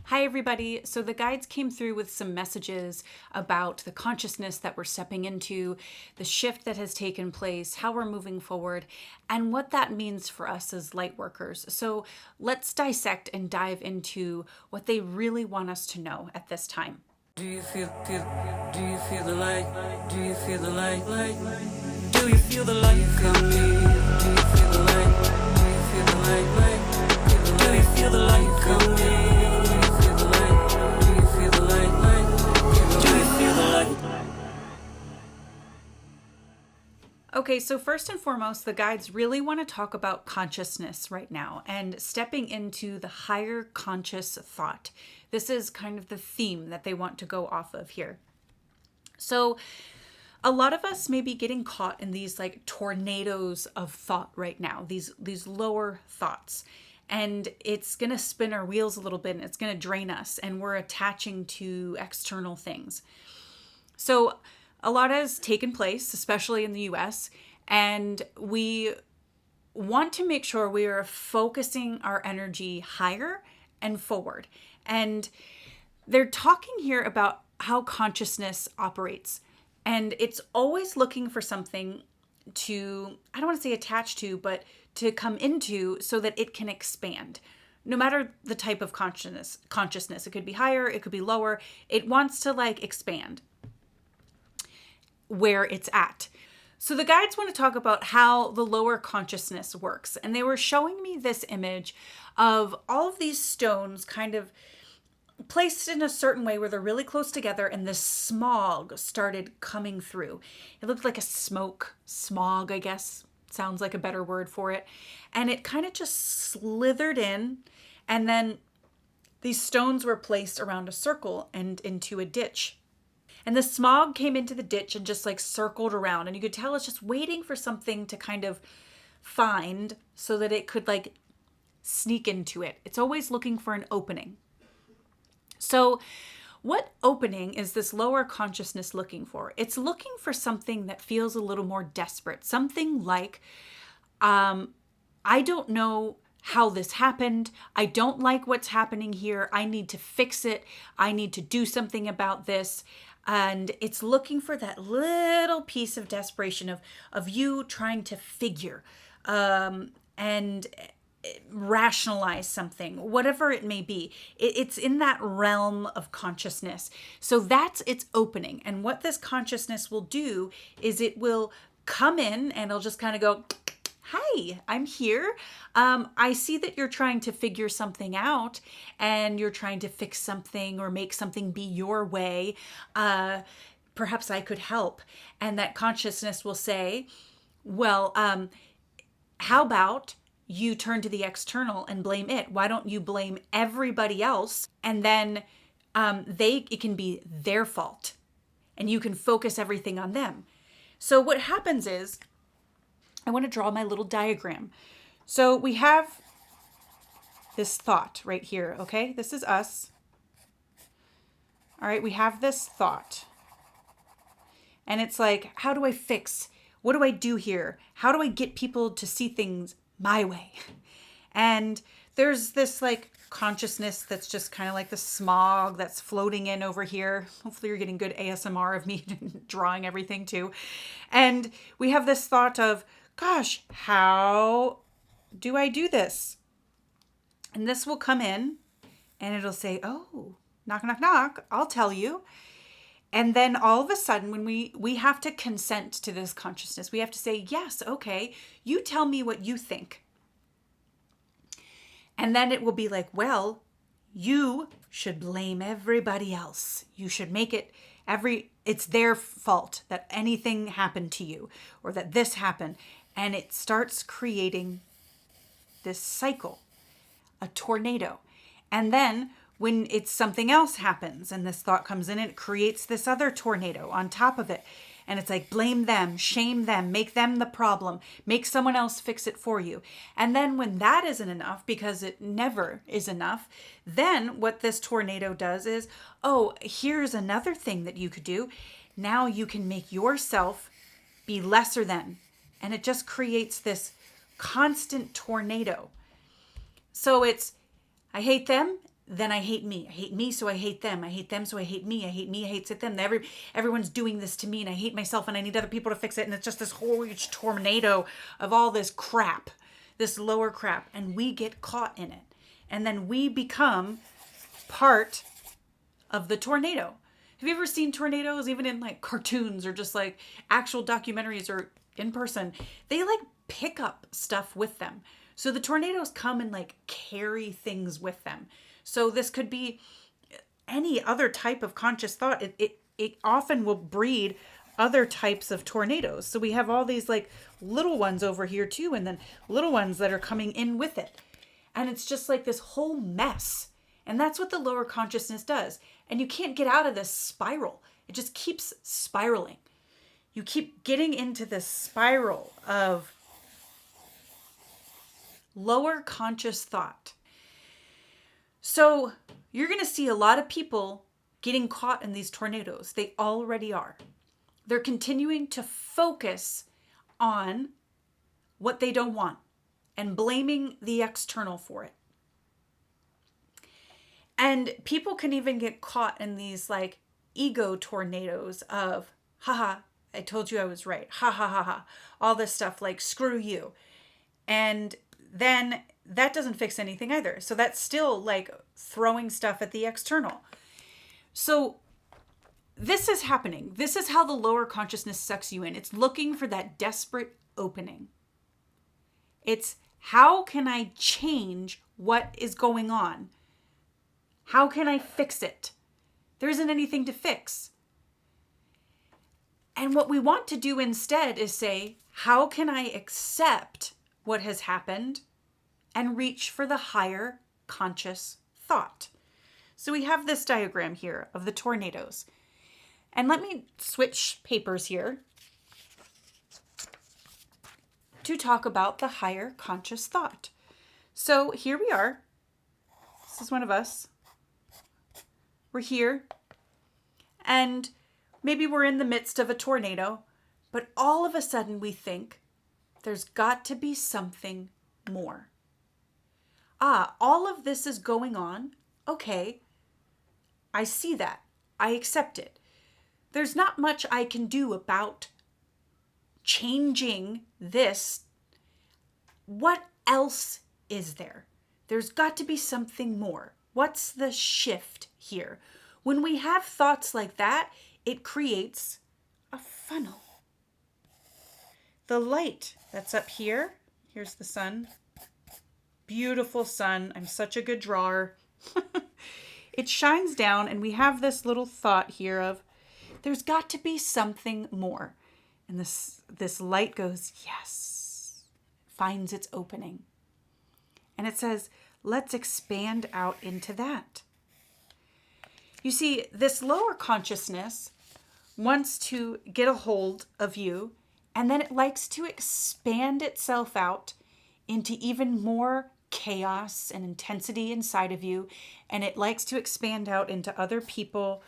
Hi, everybody. So the guides came through with some messages about the consciousness that we're stepping into, the shift that has taken place, how we're moving forward, and what that means for us as light workers. So let's dissect and dive into what they really want us to know at this time. Do you feel the light? Do you feel the light? Do you feel the light coming? Do you feel the light? Do you feel the light? Do you feel the light coming? Do you feel the light? Do you feel the light? Do you feel the light? Okay, so first and foremost, the guides really want to talk about consciousness right now and stepping into the higher conscious thought. This is kind of the theme that they want to go off of here. So a lot of us may be getting caught in these like tornadoes of thought right now, these lower thoughts. And it's going to spin our wheels a little bit and it's going to drain us, and we're attaching to external things. So a lot has taken place, especially in the US, and we want to make sure we are focusing our energy higher and forward. And they're talking here about how consciousness operates. And it's always looking for something to, I don't want to say attach to, but to come into so that it can expand. No matter the type of consciousness, it could be higher, it could be lower. It wants to like expand where it's at. So the guides want to talk about how the lower consciousness works. And they were showing me this image of all of these stones kind of placed in a certain way where they're really close together, and this smog started coming through. It looked like a smog, I guess, sounds like a better word for it. And it kind of just slithered in, and then these stones were placed around a circle and into a ditch. And the smog came into the ditch and just like circled around. And you could tell it's just waiting for something to kind of find so that it could like sneak into it. It's always looking for an opening. So what opening is this lower consciousness looking for? It's looking for something that feels a little more desperate. Something like, I don't know how this happened. I don't like what's happening here. I need to fix it. I need to do something about this. And it's looking for that little piece of desperation of you trying to figure and rationalize something, whatever it may be. It's in that realm of consciousness. So that's its opening. And what this consciousness will do is it will come in and it'll just kind of go, hi, I'm here. I see that you're trying to figure something out and you're trying to fix something or make something be your way. Perhaps I could help. And that consciousness will say, well, how about you turn to the external and blame it? Why don't you blame everybody else? And then it can be their fault and you can focus everything on them. So what happens is, I want to draw my little diagram. So we have this thought right here, okay? This is us. All right, we have this thought. And it's like, how do I fix? What do I do here? How do I get people to see things my way? And there's this like consciousness that's just kind of like the smog that's floating in over here. Hopefully you're getting good ASMR of me drawing everything too. And we have this thought of, gosh, how do I do this? And this will come in and it'll say, oh, knock, knock, knock, I'll tell you. And then all of a sudden, when we have to consent to this consciousness, we have to say, yes, okay, you tell me what you think. And then it will be like, well, you should blame everybody else. You should make it it's their fault that anything happened to you or that this happened. And it starts creating this cycle, a tornado. And then when it's something else happens and this thought comes in, it creates this other tornado on top of it. And it's like, blame them, shame them, make them the problem, make someone else fix it for you. And then when that isn't enough, because it never is enough, then what this tornado does is, oh, here's another thing that you could do. Now you can make yourself be lesser than. And it just creates this constant tornado. So it's, I hate them then I hate me. I hate me, so I hate them. I hate them, so I hate me. I hate me, I hate them. Everyone's doing this to me, and I hate myself, and I need other people to fix it. And it's just this huge tornado of all this crap, this lower crap, and we get caught in it. And then we become part of the tornado. Have you ever seen tornadoes, even in like cartoons or just like actual documentaries or in person? They like pick up stuff with them. So the tornadoes come and like carry things with them. So this could be any other type of conscious thought. It often will breed other types of tornadoes. So we have all these like little ones over here too, and then little ones that are coming in with it. And it's just like this whole mess. And that's what the lower consciousness does. And you can't get out of this spiral. It just keeps spiraling. You keep getting into this spiral of lower conscious thought. So you're going to see a lot of people getting caught in these tornadoes. They already are. They're continuing to focus on what they don't want and blaming the external for it. And people can even get caught in these like ego tornadoes of, haha, I told you I was right. Ha ha ha ha. All this stuff like, screw you. And then that doesn't fix anything either. So that's still like throwing stuff at the external. So this is happening. This is how the lower consciousness sucks you in. It's looking for that desperate opening. It's how can I change what is going on? How can I fix it? There isn't anything to fix. And what we want to do instead is say, how can I accept what has happened and reach for the higher conscious thought? So we have this diagram here of the tornadoes. And let me switch papers here to talk about the higher conscious thought. So here we are. This is one of us. We're here, and maybe we're in the midst of a tornado, but all of a sudden we think there's got to be something more. All of this is going on. Okay, I see that. I accept it. There's not much I can do about changing this. What else is there? There's got to be something more. What's the shift here? When we have thoughts like that, it creates a funnel. The light that's up here, here's the sun. Beautiful sun. I'm such a good drawer. It shines down and we have this little thought here of there's got to be something more. And this light goes, yes, finds its opening. And it says, let's expand out into that. You see, this lower consciousness wants to get a hold of you, and then it likes to expand itself out into even more chaos and intensity inside of you. And it likes to expand out into other people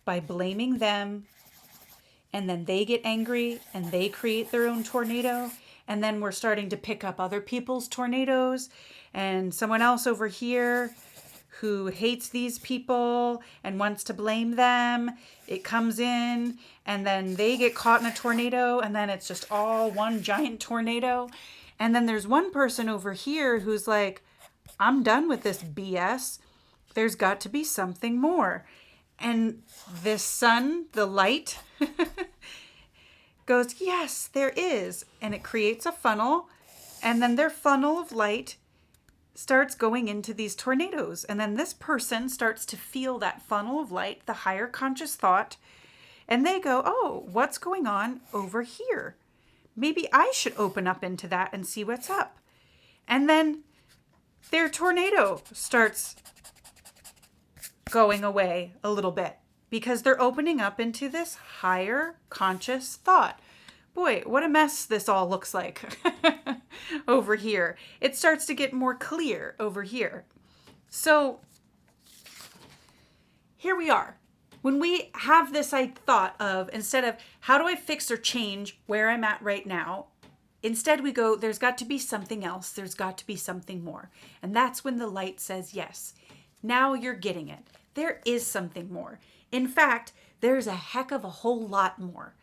by blaming them. And then they get angry and they create their own tornado. And then we're starting to pick up other people's tornadoes. And someone else over here who hates these people and wants to blame them, it comes in and then they get caught in a tornado and then it's just all one giant tornado. And then there's one person over here who's like, I'm done with this BS. There's got to be something more. And this sun, the light, goes, yes, there is. And it creates a funnel. And then their funnel of light starts going into these tornadoes. And then this person starts to feel that funnel of light, the higher conscious thought. And they go, oh, what's going on over here? Maybe I should open up into that and see what's up. And then their tornado starts going away a little bit because they're opening up into this higher conscious thought. Boy, what a mess this all looks like over here. It starts to get more clear over here. So here we are. When we have this thought of, instead of how do I fix or change where I'm at right now, instead we go, there's got to be something else. There's got to be something more. And that's when the light says, yes, Now you're getting it. There is something more. In fact, there's a heck of a whole lot more.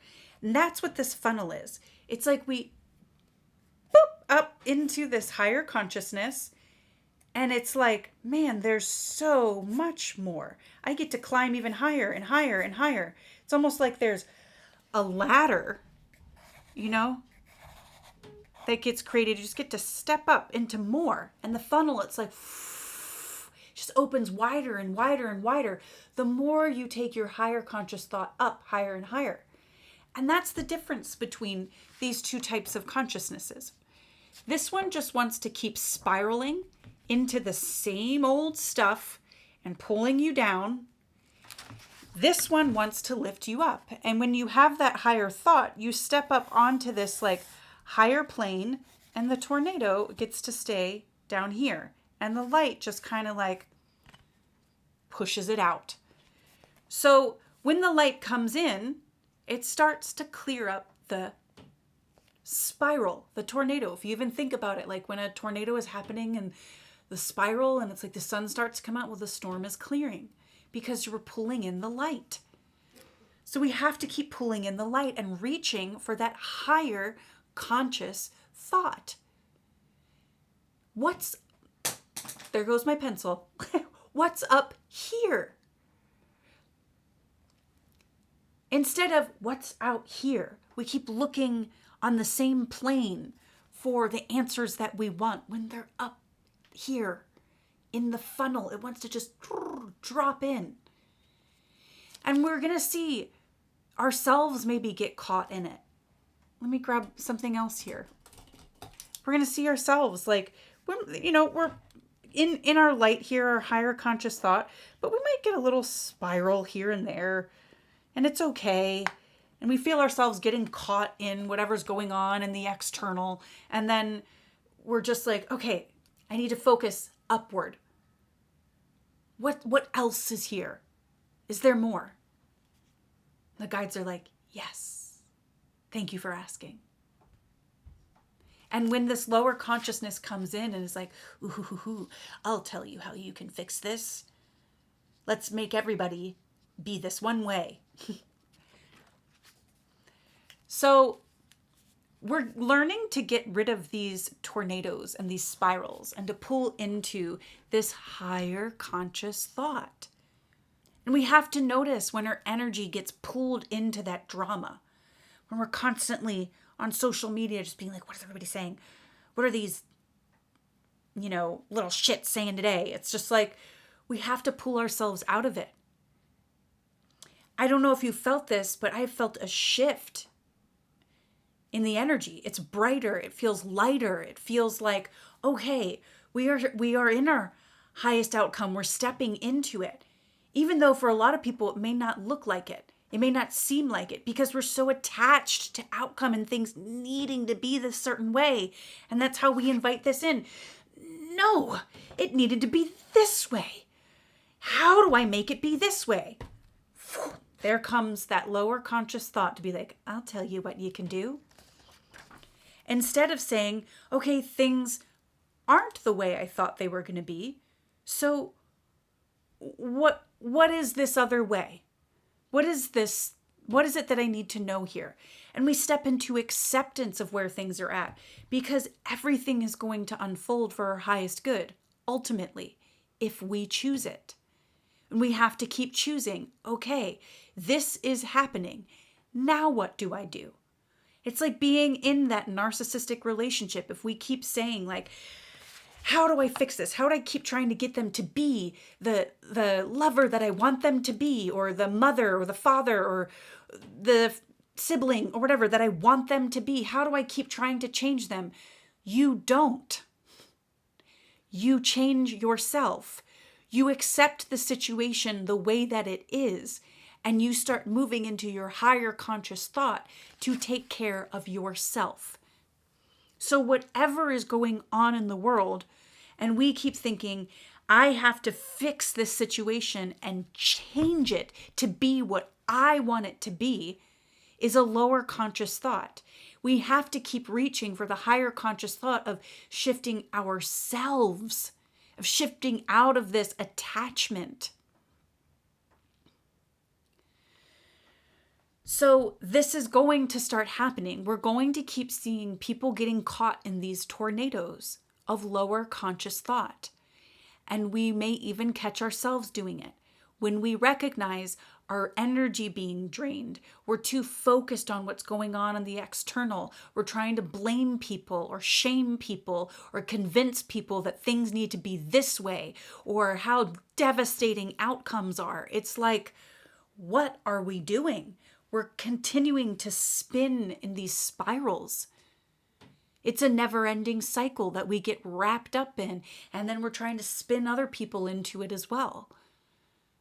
And that's what this funnel is. It's like we boop up into this higher consciousness. And it's like, man, there's so much more. I get to climb even higher and higher and higher. It's almost like there's a ladder, that gets created. You just get to step up into more. And the funnel, it's like, just opens wider and wider and wider. The more you take your higher conscious thought up higher and higher. And that's the difference between these two types of consciousnesses. This one just wants to keep spiraling into the same old stuff and pulling you down. This one wants to lift you up. And when you have that higher thought, you step up onto this like higher plane, and the tornado gets to stay down here. And the light just kind of like pushes it out. So when the light comes in, it starts to clear up the spiral, the tornado. If you even think about it, like when a tornado is happening and the spiral and it's like the sun starts to come out, well, the storm is clearing because you were pulling in the light. So we have to keep pulling in the light and reaching for that higher conscious thought. There goes my pencil. What's up here? Instead of what's out here, we keep looking on the same plane for the answers that we want when they're up here in the funnel. It wants to just drop in. And we're going to see ourselves maybe get caught in it. Let me grab something else here. We're going to see ourselves like, we're in our light here, our higher conscious thought, but we might get a little spiral here and there, and it's okay. And we feel ourselves getting caught in whatever's going on in the external. And then we're just like, okay, I need to focus upward. What else is here? Is there more? The guides are like, yes. Thank you for asking. And when this lower consciousness comes in and is like, ooh, I'll tell you how you can fix this. Let's make everybody be this one way. So we're learning to get rid of these tornadoes and these spirals and to pull into this higher conscious thought. And we have to notice when our energy gets pulled into that drama, when we're constantly on social media just being like, what is everybody saying? What are these, little shits saying today? It's just like we have to pull ourselves out of it. I don't know if you felt this, but I felt a shift in the energy. It's brighter. It feels lighter. It feels like, okay, we are in our highest outcome. We're stepping into it. Even though for a lot of people, it may not look like it. It may not seem like it because we're so attached to outcome and things needing to be this certain way. And that's how we invite this in. No, it needed to be this way. How do I make it be this way? There comes that lower conscious thought to be like, I'll tell you what you can do. Instead of saying, okay, things aren't the way I thought they were going to be. So what is this other way? What is this? What is it that I need to know here? And we step into acceptance of where things are at because everything is going to unfold for our highest good, ultimately, if we choose it. And we have to keep choosing, okay, this is happening. Now what do I do? It's like being in that narcissistic relationship. If we keep saying like, how do I fix this? How do I keep trying to get them to be the lover that I want them to be, or the mother or the father or the sibling or whatever that I want them to be? How do I keep trying to change them? You don't. You change yourself. You accept the situation the way that it is, and you start moving into your higher conscious thought to take care of yourself. So whatever is going on in the world, and we keep thinking, I have to fix this situation and change it to be what I want it to be, is a lower conscious thought. We have to keep reaching for the higher conscious thought of shifting ourselves of shifting out of this attachment. So this is going to start happening. We're going to keep seeing people getting caught in these tornadoes of lower conscious thought. And we may even catch ourselves doing it. When we recognize our energy being drained, we're too focused on what's going on in the external. We're trying to blame people or shame people or convince people that things need to be this way or how devastating outcomes are. It's like, what are we doing? We're continuing to spin in these spirals. It's a never-ending cycle that we get wrapped up in, and then we're trying to spin other people into it as well.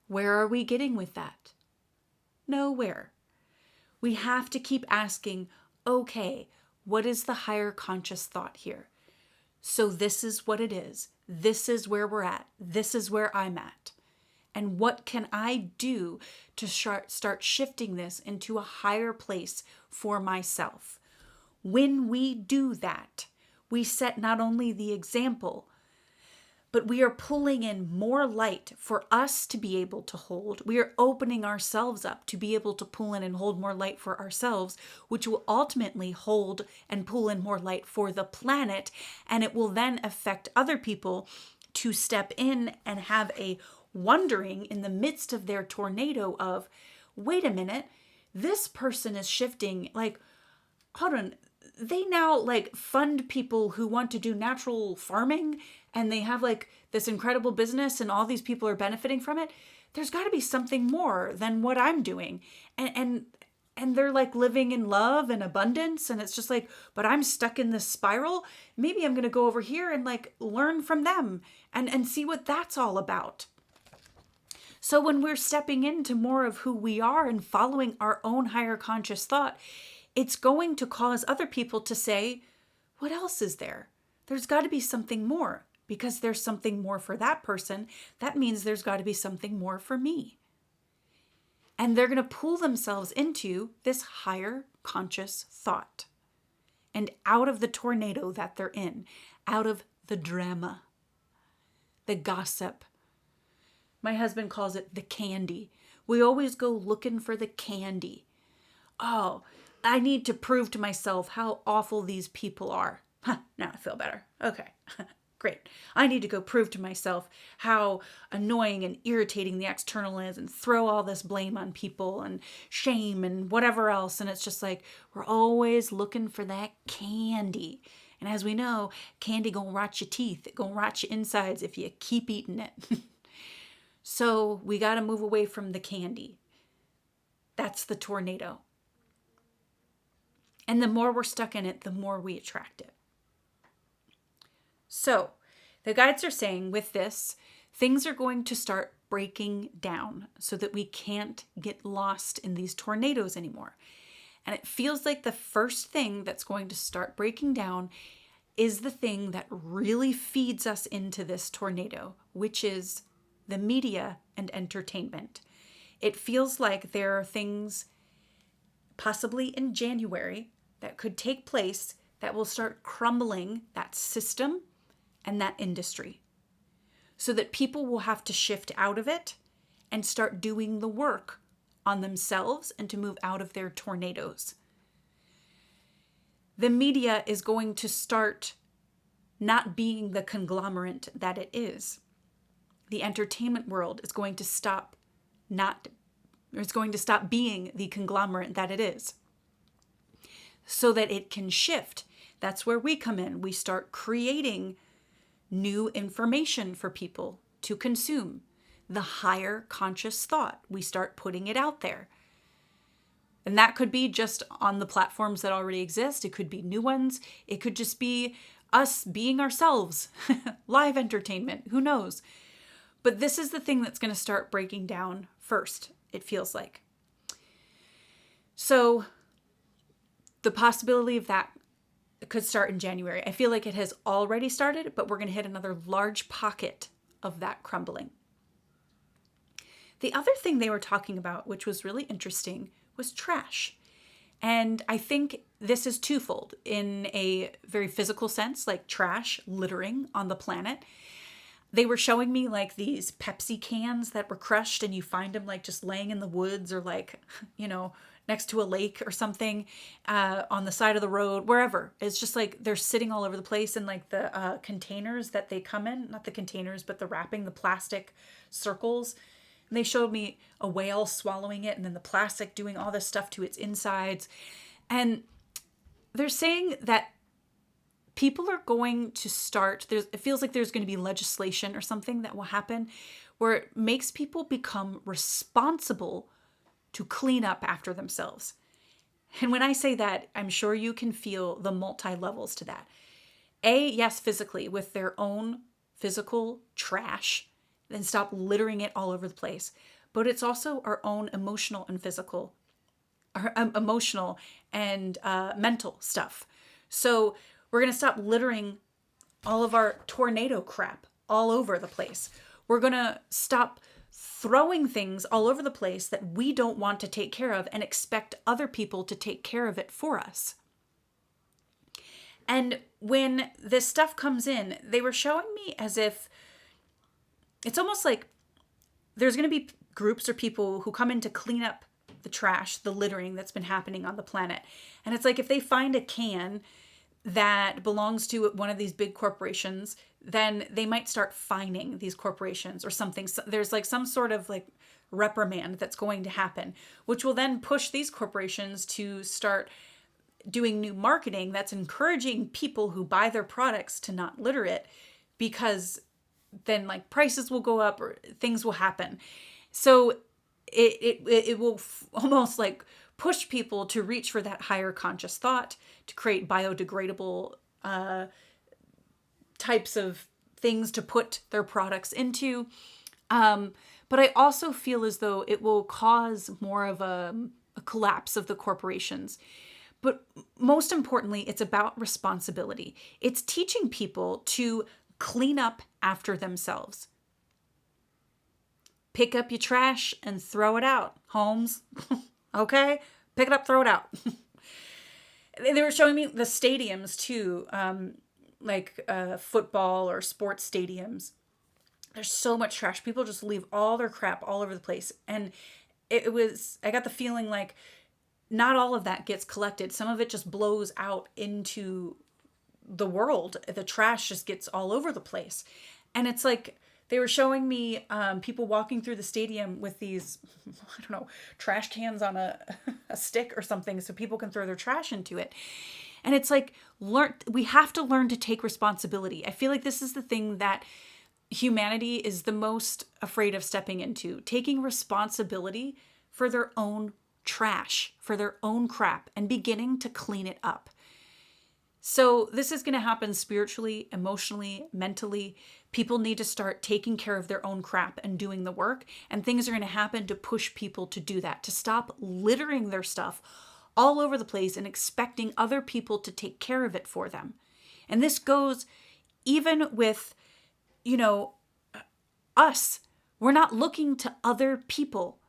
Where are we getting with that? Nowhere. We have to keep asking, okay, what is the higher conscious thought here? So this is what it is. This is where we're at. This is where I'm at. And what can I do to start shifting this into a higher place for myself? When we do that, we set not only the example, but we are pulling in more light for us to be able to hold. We are opening ourselves up to be able to pull in and hold more light for ourselves, which will ultimately hold and pull in more light for the planet. And it will then affect other people to step in and have a wondering in the midst of their tornado of, wait a minute, this person is shifting. Like, hold on, they now like fund people who want to do natural farming and they have like this incredible business and all these people are benefiting from it. There's got to be something more than what I'm doing. And they're like living in love and abundance. And it's just like, but I'm stuck in this spiral. Maybe I'm going to go over here and like learn from them and see what that's all about. So when we're stepping into more of who we are and following our own higher conscious thought, it's going to cause other people to say, what else is there? There's got to be something more, because there's something more for that person. That means there's got to be something more for me. And they're going to pull themselves into this higher conscious thought and out of the tornado that they're in, out of the drama, the gossip. My husband calls it the candy. We always go looking for the candy. Oh, I need to prove to myself how awful these people are. Now I feel better. Okay, great. I need to go prove to myself how annoying and irritating the external is and throw all this blame on people and shame and whatever else. And it's just like, we're always looking for that candy. And as we know, candy gonna rot your teeth. It gonna rot your insides if you keep eating it. So we got to move away from the candy. That's the tornado. And the more we're stuck in it, the more we attract it. So the guides are saying with this, things are going to start breaking down so that we can't get lost in these tornadoes anymore. And it feels like the first thing that's going to start breaking down is the thing that really feeds us into this tornado, which is the media and entertainment. It feels like there are things possibly in January that could take place that will start crumbling that system and that industry so that people will have to shift out of it and start doing the work on themselves and to move out of their tornadoes. The media is going to start not being the conglomerate that it is. The entertainment world is going to stop being the conglomerate that it is so that it can shift. That's where we come in. We start creating new information for people to consume. The higher conscious thought, we start putting it out there. And that could be just on the platforms that already exist. It could be new ones. It could just be us being ourselves. Live entertainment, who knows? But this is the thing that's going to start breaking down first, it feels like. So the possibility of that could start in January. I feel like it has already started, but we're going to hit another large pocket of that crumbling. The other thing they were talking about, which was really interesting, was trash. And I think this is twofold in a very physical sense, like trash, littering on the planet. They were showing me like these Pepsi cans that were crushed, and you find them like just laying in the woods or like, next to a lake or something, on the side of the road, wherever. It's just like they're sitting all over the place in like the containers that they come in, not the containers, but the wrapping, the plastic circles. And they showed me a whale swallowing it and then the plastic doing all this stuff to its insides. And they're saying that people are going to it feels like there's going to be legislation or something that will happen where it makes people become responsible to clean up after themselves. And when I say that, I'm sure you can feel the multi-levels to that. Yes, physically, with their own physical trash, and stop littering it all over the place. But it's also our own emotional and physical, emotional and mental stuff. So we're going to stop littering all of our tornado crap all over the place. We're going to stop throwing things all over the place that we don't want to take care of and expect other people to take care of it for us. And when this stuff comes in, they were showing me as if it's almost like there's going to be groups or people who come in to clean up the trash, the littering that's been happening on the planet. And it's like if they find a can that belongs to one of these big corporations, then they might start fining these corporations or something. So there's like some sort of like reprimand that's going to happen, which will then push these corporations to start doing new marketing that's encouraging people who buy their products to not litter it, because then like prices will go up or things will happen. So it will almost like push people to reach for that higher conscious thought, to create biodegradable types of things to put their products into. But I also feel as though it will cause more of a collapse of the corporations. But most importantly, it's about responsibility. It's teaching people to clean up after themselves. Pick up your trash and throw it out, Holmes. Okay? Pick it up, throw it out. They were showing me the stadiums too, like football or sports stadiums. There's so much trash. People just leave all their crap all over the place. And I got the feeling like not all of that gets collected. Some of it just blows out into the world. The trash just gets all over the place. And it's like, they were showing me people walking through the stadium with these, I don't know, trash cans on a stick or something so people can throw their trash into it. And it's like, we have to learn to take responsibility. I feel like this is the thing that humanity is the most afraid of stepping into, taking responsibility for their own trash, for their own crap, and beginning to clean it up. So this is going to happen spiritually, emotionally, mentally. People need to start taking care of their own crap and doing the work. And things are going to happen to push people to do that, to stop littering their stuff all over the place and expecting other people to take care of it for them. And this goes even with, us. We're not looking to other people,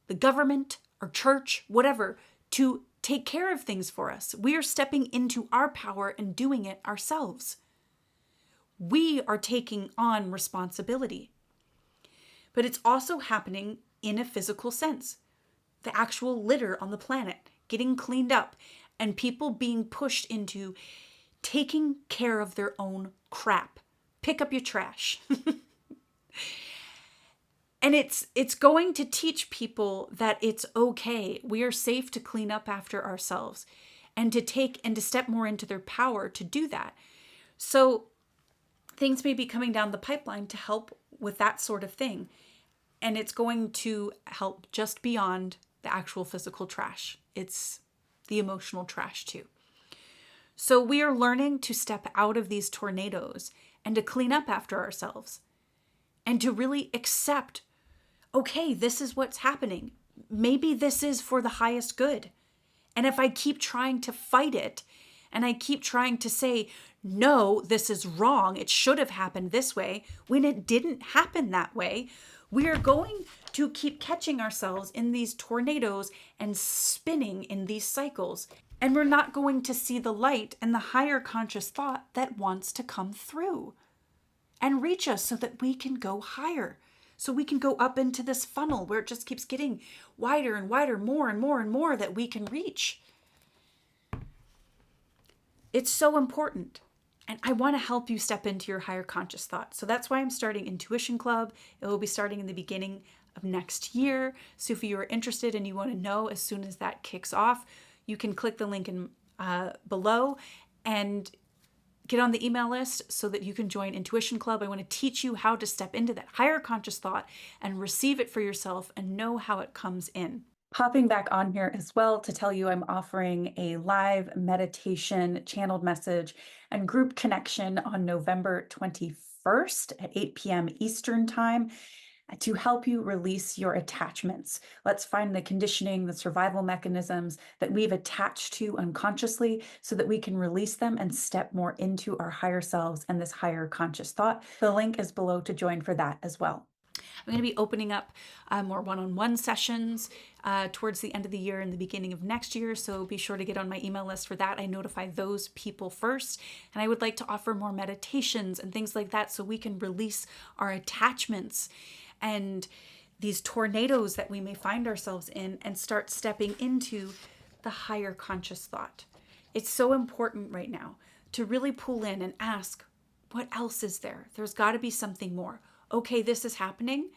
the government or church, whatever, to take care of things for us. We are stepping into our power and doing it ourselves. We are taking on responsibility. But it's also happening in a physical sense. The actual litter on the planet getting cleaned up and people being pushed into taking care of their own crap. Pick up your trash. And it's going to teach people that it's okay. We are safe to clean up after ourselves and to step more into their power to do that. So things may be coming down the pipeline to help with that sort of thing. And it's going to help just beyond the actual physical trash. It's the emotional trash too. So we are learning to step out of these tornadoes and to clean up after ourselves and to really accept, okay, this is what's happening. Maybe this is for the highest good. And if I keep trying to fight it and I keep trying to say, no, this is wrong, it should have happened this way, when it didn't happen that way, we are going to keep catching ourselves in these tornadoes and spinning in these cycles. And we're not going to see the light and the higher conscious thought that wants to come through. and reach us so that we can go higher. So we can go up into this funnel where it just keeps getting wider and wider, more and more and more that we can reach. It's so important. And I want to help you step into your higher conscious thought. So that's why I'm starting Intuition Club. It will be starting in the beginning of next year. So if you are interested and you want to know as soon as that kicks off, you can click the link in below and get on the email list so that you can join Intuition Club. I want to teach you how to step into that higher conscious thought and receive it for yourself and know how it comes in. Popping back on here as well to tell you I'm offering a live meditation, channeled message, and group connection on November 21st at 8 p.m. Eastern Time to help you release your attachments. Let's find the conditioning, the survival mechanisms that we've attached to unconsciously so that we can release them and step more into our higher selves and this higher conscious thought. The link is below to join for that as well. I'm going to be opening up more one-on-one sessions towards the end of the year and the beginning of next year. So be sure to get on my email list for that. I notify those people first. And I would like to offer more meditations and things like that so we can release our attachments and these tornadoes that we may find ourselves in and start stepping into the higher conscious thought. It's so important right now to really pull in and ask, what else is there? There's got to be something more. Okay, this is happening.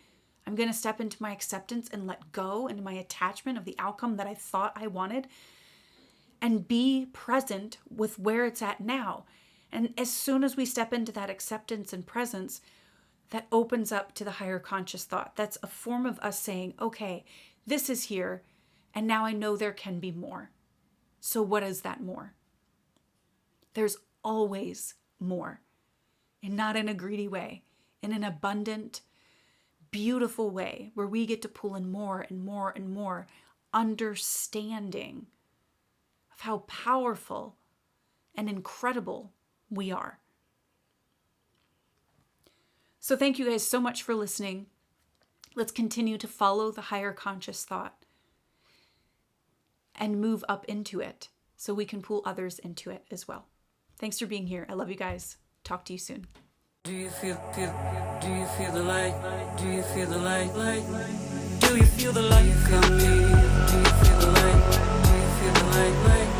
I'm going to step into my acceptance and let go and my attachment of the outcome that I thought I wanted and be present with where it's at now. And as soon as we step into that acceptance and presence, that opens up to the higher conscious thought. That's a form of us saying, okay, this is here, and now I know there can be more. So what is that more? There's always more, and not in a greedy way, in an abundant, beautiful way where we get to pull in more and more and more understanding of how powerful and incredible we are. So thank you guys so much for listening. Let's continue to follow the higher conscious thought and move up into it so we can pull others into it as well. Thanks for being here. I love you guys. Talk to you soon. Do you feel the light? Do you feel the light? Do you feel the light coming? Do you feel the light? Do you feel the light?